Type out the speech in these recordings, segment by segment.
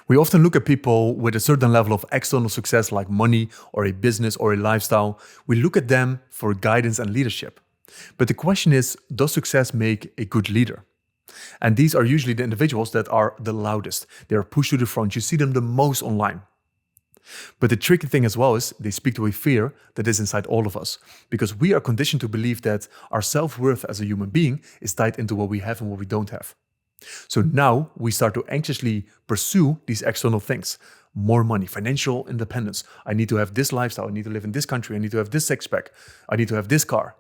We often look at people with a certain level of external success like money or a business or a lifestyle. We look at them for guidance and leadership. But the question is, does success make a good leader? And these are usually the individuals that are the loudest. They are pushed to the front. You see them the most online. But the tricky thing as well is they speak to a fear that is inside all of us, because we are conditioned to believe that our self-worth as a human being is tied into what we have and what we don't have. So now we start to anxiously pursue these external things. More money, financial independence. I need to have this lifestyle. I need to live in this country. I need to have this six-pack. I need to have this car.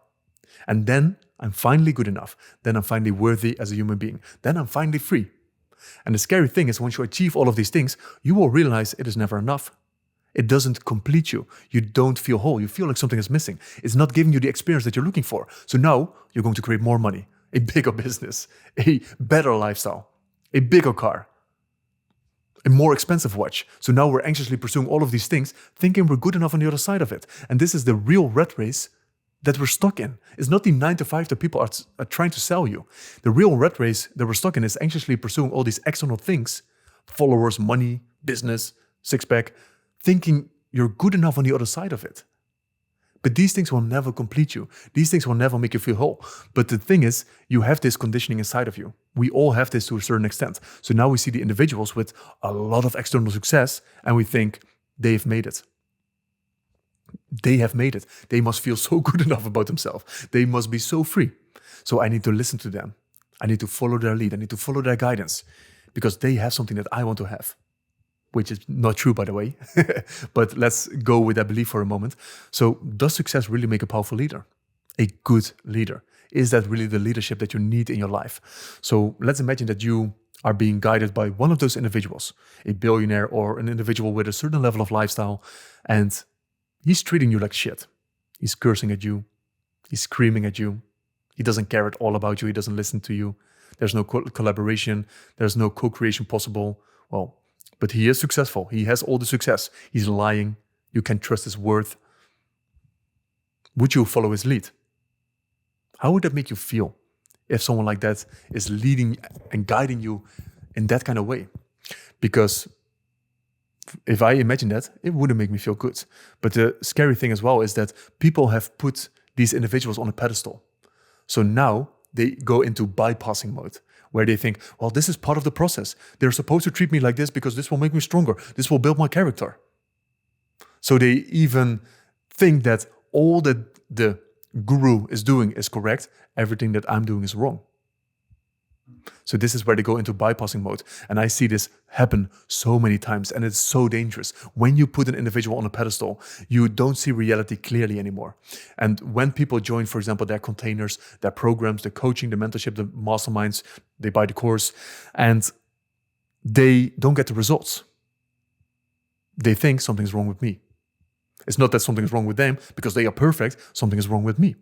And then I'm finally good enough. Then I'm finally worthy as a human being. Then I'm finally free. And the scary thing is once you achieve all of these things, you will realize it is never enough. It doesn't complete you. You don't feel whole. You feel like something is missing. It's not giving you the experience that you're looking for. So now you're going to create more money, a bigger business, a better lifestyle, a bigger car, a more expensive watch. So now we're anxiously pursuing all of these things, thinking we're good enough on the other side of it. And this is the real rat race that we're stuck in. It's not the 9 to 5 that people are trying to sell you. The real rat race that we're stuck in is anxiously pursuing all these external things, followers, money, business, six-pack, thinking you're good enough on the other side of it. But these things will never complete you. These things will never make you feel whole. But the thing is, you have this conditioning inside of you. We all have this to a certain extent. So now we see the individuals with a lot of external success and we think they've made it. They have made it. They must feel so good enough about themselves. They must be so free. So I need to listen to them. I need to follow their lead. I need to follow their guidance because they have something that I want to have. Which is not true, by the way. But let's go with that belief for a moment. So does success really make a powerful leader? A good leader? Is that really the leadership that you need in your life? So let's imagine that you are being guided by one of those individuals, a billionaire or an individual with a certain level of lifestyle, and he's treating you like shit. He's cursing at you. He's screaming at you. He doesn't care at all about you. He doesn't listen to you. There's no collaboration. There's no co-creation possible. Well, but he is successful. He has all the success. He's lying. You can trust his word. Would you follow his lead? How would that make you feel if someone like that is leading and guiding you in that kind of way? Because if I imagine that, it wouldn't make me feel good. But the scary thing as well is that people have put these individuals on a pedestal. So now they go into bypassing mode, where they think, well, this is part of the process. They're supposed to treat me like this because this will make me stronger. This will build my character. So they even think that all that the guru is doing is correct. Everything that I'm doing is wrong. So this is where they go into bypassing mode. And I see this happen so many times. And it's so dangerous. When you put an individual on a pedestal, you don't see reality clearly anymore. And when people join, for example, their containers, their programs, the coaching, the mentorship, the masterminds, they buy the course, and they don't get the results. They think something's wrong with me. It's not that something is wrong with them because they are perfect. Something is wrong with me.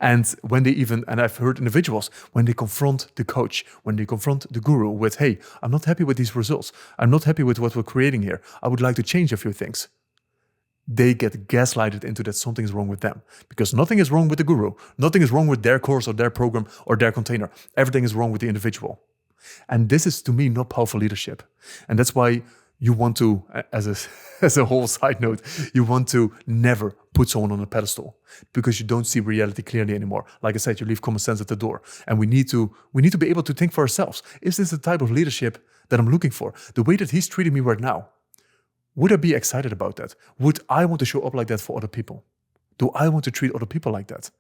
And when they even, and I've heard individuals, when they confront the coach, when they confront the guru with, hey, I'm not happy with these results. I'm not happy with what we're creating here. I would like to change a few things. They get gaslighted into that something is wrong with them. Because nothing is wrong with the guru. Nothing is wrong with their course or their program or their container. Everything is wrong with the individual. And this is, to me, not powerful leadership. And that's why you want to, as a whole side note, you want to never put someone on a pedestal because you don't see reality clearly anymore. Like I said, you leave common sense at the door. And we need to be able to think for ourselves. Is this the type of leadership that I'm looking for? The way that he's treating me right now, would I be excited about that? Would I want to show up like that for other people? Do I want to treat other people like that?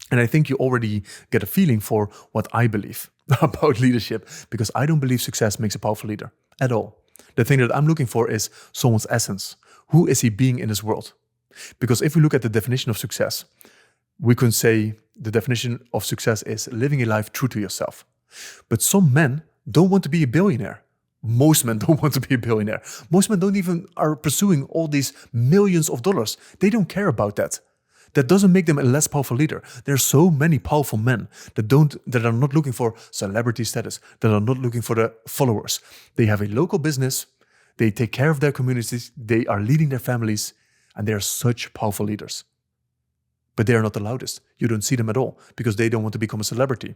And I think you already get a feeling for what I believe about leadership, because I don't believe success makes a powerful leader at all. The thing that I'm looking for is someone's essence. Who is he being in this world? Because if we look at the definition of success, we can say the definition of success is living a life true to yourself. But some men don't want to be a billionaire. Most men don't want to be a billionaire. Most men don't even are pursuing all these millions of dollars. They don't care about that. That doesn't make them a less powerful leader. There are so many powerful men that are not looking for celebrity status, that are not looking for the followers. They have a local business, they take care of their communities, they are leading their families, and they are such powerful leaders. but they are not the loudest. You don't see them at all because they don't want to become a celebrity.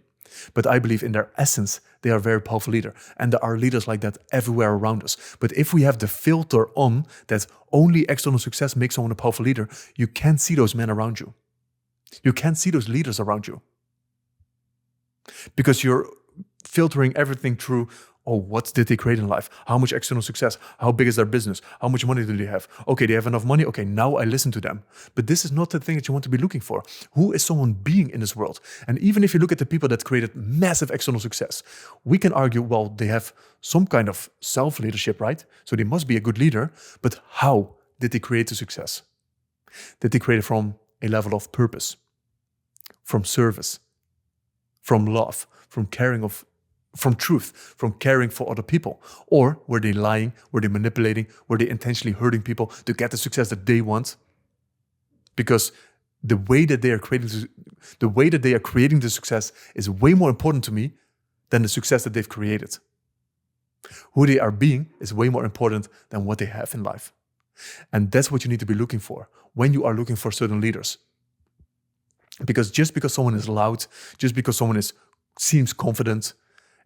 But I believe in their essence, they are a very powerful leader. And there are leaders like that everywhere around us. But if we have the filter on that only external success makes someone a powerful leader, you can't see those men around you. You can't see those leaders around you. Because you're filtering everything through, oh, what did they create in life? How much external success? How big is their business? How much money do they have? Okay, they have enough money. Okay, now I listen to them. But this is not the thing that you want to be looking for. Who is someone being in this world? And even if you look at the people that created massive external success, we can argue, well, they have some kind of self-leadership, right? So they must be a good leader. But how did they create the success? Did they create it from a level of purpose, from service, from love, from truth, from caring for other people? Or were they lying? Were they manipulating? Were they intentionally hurting people to get the success that they want? Because the way that they are creating the success is way more important to me than the success that they've created. Who they are being is way more important than what they have in life. And that's what you need to be looking for when you are looking for certain leaders. Because just because someone is loud, just because someone seems confident,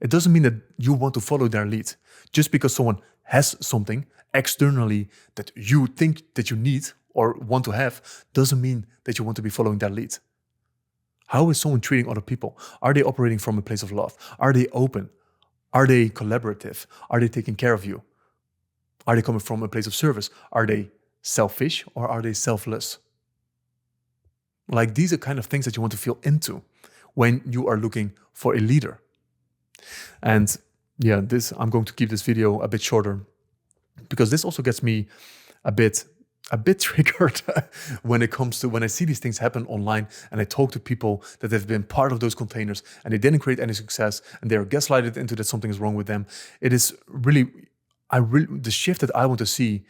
it doesn't mean that you want to follow their lead. Just because someone has something externally that you think that you need or want to have, doesn't mean that you want to be following their lead. How is someone treating other people? Are they operating from a place of love? Are they open? Are they collaborative? Are they taking care of you? Are they coming from a place of service? Are they selfish or are they selfless? Like, these are kind of things that you want to feel into when you are looking for a leader. And yeah, I'm going to keep this video a bit shorter because this also gets me a bit triggered when I see these things happen online and I talk to people that have been part of those containers and they didn't create any success and they are gaslighted into that something is wrong with them. It is really, the shift that I want to see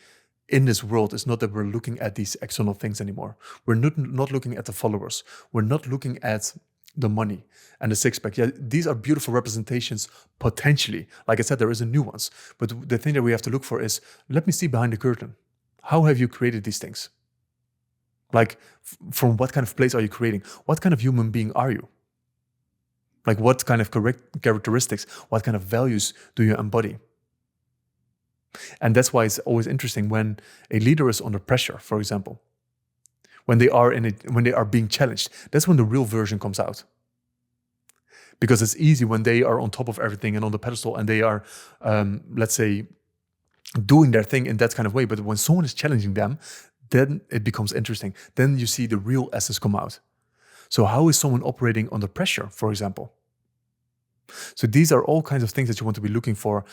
in this world is not that we're looking at these external things anymore. We're not looking at the followers. We're not looking at the money and the six-pack. Yeah, these are beautiful representations potentially. Like I said, there is a nuance. But the thing that we have to look for is, let me see behind the curtain. How have you created these things? Like, from what kind of place are you creating? What kind of human being are you? Like, what kind of characteristics, what kind of values do you embody? And that's why it's always interesting when a leader is under pressure, for example. When they are being challenged, that's when the real version comes out. Because it's easy when they are on top of everything and on the pedestal and they are, let's say, doing their thing in that kind of way. But when someone is challenging them, then it becomes interesting. Then you see the real essence come out. So how is someone operating under pressure, for example? So these are all kinds of things that you want to be looking for.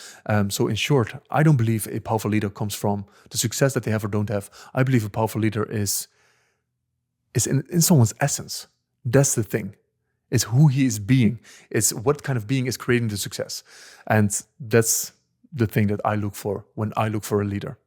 So in short, I don't believe a powerful leader comes from the success that they have or don't have. I believe a powerful leader is in someone's essence. That's the thing. It's who he is being. It's what kind of being is creating the success. And that's the thing that I look for when I look for a leader.